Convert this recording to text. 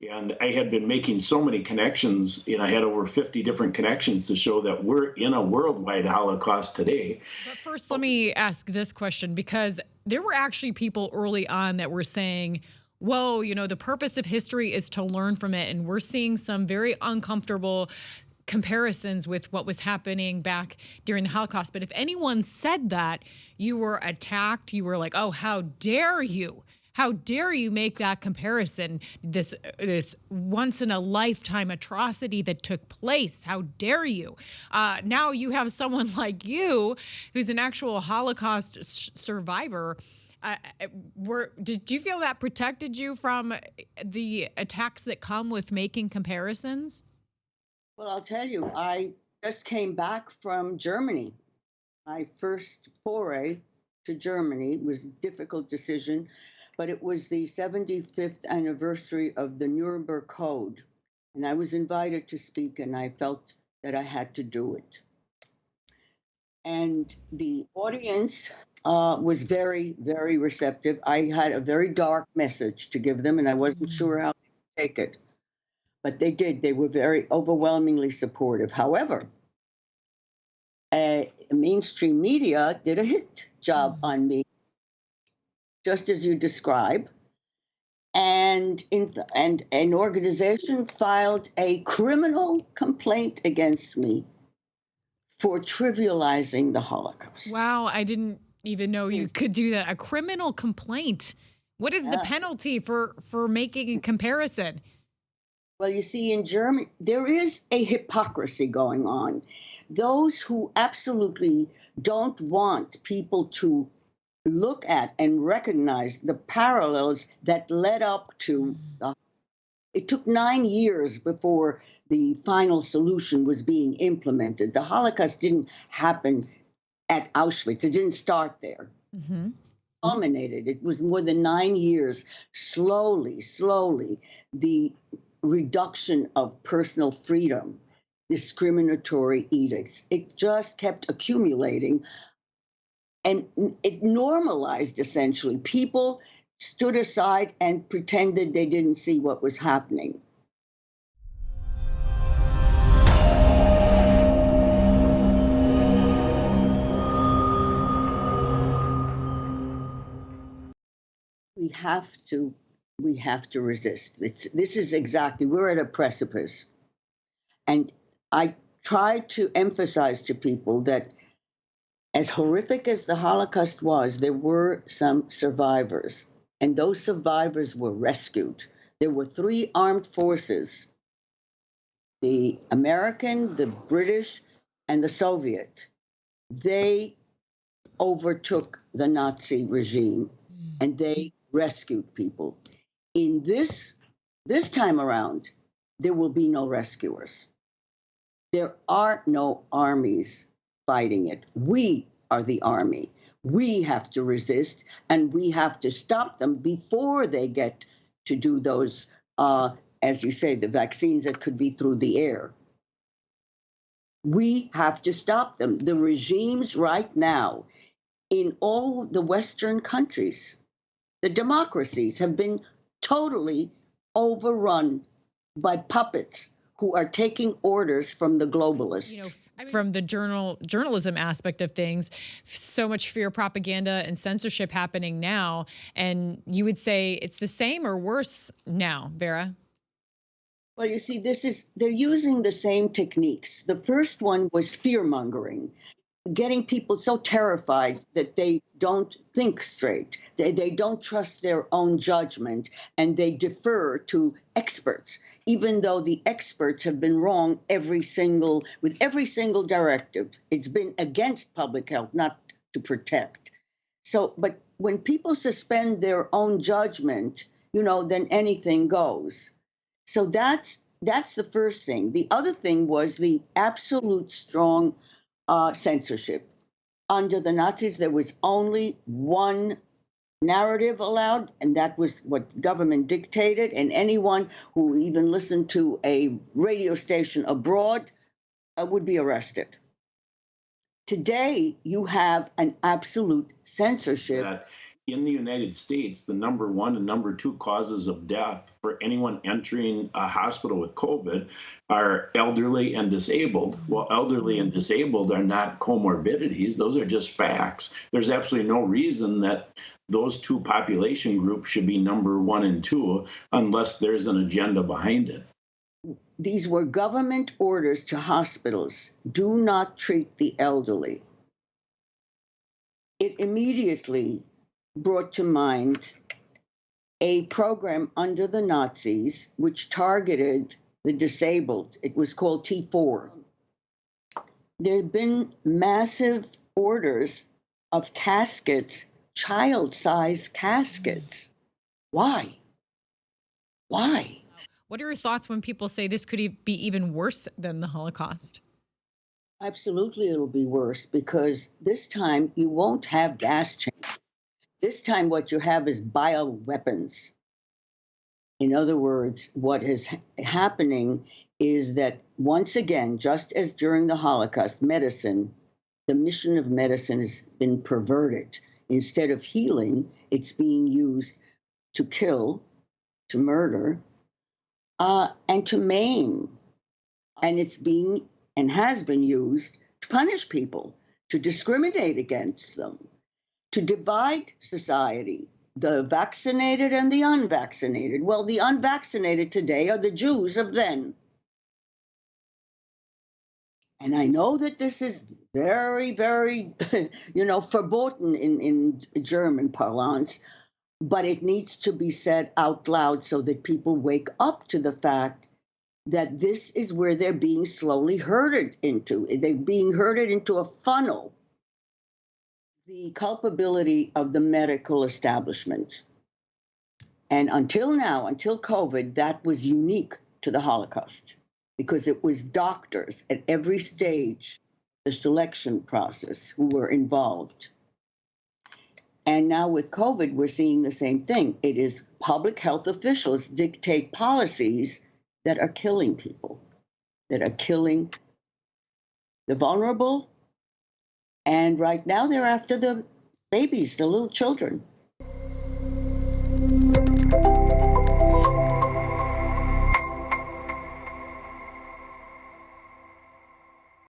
And I had been making so many connections, I had over 50 different connections to show that we're in a worldwide Holocaust today. But first, let me ask this question, because there were actually people early on that were saying, whoa, the purpose of history is to learn from it. And we're seeing some very uncomfortable comparisons with what was happening back during the Holocaust. But if anyone said that, you were attacked. You were like, oh, how dare you? How dare you make that comparison? This once in a lifetime atrocity that took place. How dare you? Now you have someone like you, who's an actual Holocaust survivor. Did you feel that protected you from the attacks that come with making comparisons? Well, I'll tell you, I just came back from Germany. My first foray to Germany was a difficult decision, but it was the 75th anniversary of the Nuremberg Code. And I was invited to speak, and I felt that I had to do it. And the audience was very, very receptive. I had a very dark message to give them, and I wasn't sure how to take it. But they did. They were very overwhelmingly supportive. However, mainstream media did a hit job on me, just as you describe. And an organization filed a criminal complaint against me for trivializing the Holocaust. Wow, I didn't even know you could do that. A criminal complaint. What is the penalty for making a comparison? Well, you see, in Germany, there is a hypocrisy going on. Those who absolutely don't want people to look at and recognize the parallels that led up to it took 9 years before the final solution was being implemented. The Holocaust didn't happen at Auschwitz. It didn't start there. Mm-hmm. Culminated. It was more than 9 years. Slowly, the reduction of personal freedom, discriminatory edicts. It just kept accumulating, and it normalized, essentially. People stood aside and pretended they didn't see what was happening. We have to resist. This is exactly, we're at a precipice. And I try to emphasize to people that as horrific as the Holocaust was, there were some survivors, and those survivors were rescued. There were 3 armed forces, the American, the British, and the Soviet. They overtook the Nazi regime, and they rescued people. In this time around, there will be no rescuers. There are no armies fighting it. We are the army. We have to resist, and we have to stop them before they get to do those, as you say, the vaccines that could be through the air. We have to stop them. The regimes right now in all the Western countries, the democracies have been totally overrun by puppets who are taking orders from the globalists. From the journalism aspect of things, so much fear propaganda and censorship happening now. And you would say it's the same or worse now, Vera? Well, you see, they're using the same techniques. The first one was fearmongering, getting people so terrified that they don't think straight. They don't trust their own judgment, and they defer to experts, even though the experts have been wrong with every single directive. It's been against public health, not to protect. So, but when people suspend their own judgment, then anything goes. So that's the first thing. The other thing was the absolute strong censorship. Under the Nazis, there was only one narrative allowed, and that was what government dictated. And anyone who even listened to a radio station abroad would be arrested. Today, you have an absolute censorship. in the United States, the number one and number two causes of death for anyone entering a hospital with COVID are elderly and disabled. Well, elderly and disabled are not comorbidities, those are just facts. There's absolutely no reason that those two population groups should be number one and two unless there's an agenda behind it. These were government orders to hospitals: do not treat the elderly. It immediately brought to mind a program under the Nazis which targeted the disabled. It was called T4. There have been massive orders of caskets, child-sized caskets. Why? Why? What are your thoughts when people say this could be even worse than the Holocaust? Absolutely, it'll be worse, because this time you won't have gas chambers. This time what you have is bioweapons. In other words, what is happening is that, once again, just as during the Holocaust, medicine, the mission of medicine has been perverted. Instead of healing, it's being used to kill, to murder, and to maim. And it's being and has been used to punish people, to discriminate against them, to divide society, the vaccinated and the unvaccinated. Well, the unvaccinated today are the Jews of then. And I know that this is very, very, verboten in German parlance, but it needs to be said out loud so that people wake up to the fact that this is where they're being slowly herded into. They're being herded into a funnel. The culpability of the medical establishment. And until now, until COVID, that was unique to the Holocaust, because it was doctors at every stage, the selection process, who were involved. And now with COVID, we're seeing the same thing. It is public health officials dictate policies that are killing people, that are killing the vulnerable. And right now they're after the babies, the little children.